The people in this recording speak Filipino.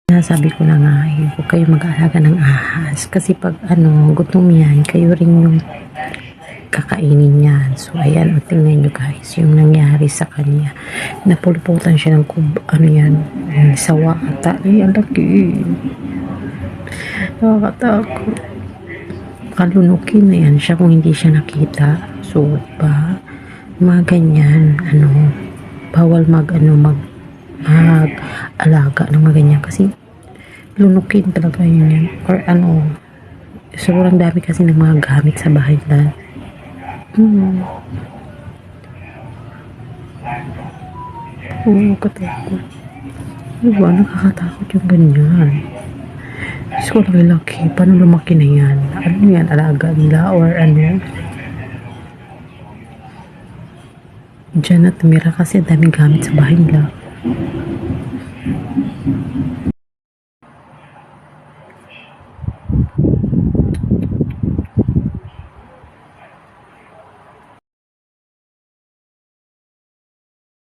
Sabi ko na nga, huwag kayo mag-aalaga ng ahas. Kasi pag gutom yan, kayo rin yung kakainin yan. So, ayan, tingnan nyo guys, yung nangyari sa kanya. Napuluputan siya ng sawa ata. Ay, ang laki. Nakakatakot. Kalunukin na yan siya kung hindi siya nakita. So, mga ganyan, bawal mag-alaga ng mga ganyan kasi lunukin talaga yun yan. Or sobrang dami kasi ng mga gamit sa bahay na katakot. Diba, nakakatakot yung ganyan. Diyos ko, laki-laki. Paano lumaki na yan? Ano yan, alaga nila or Diyan na tumira kasi daming gamit sa bahay nila.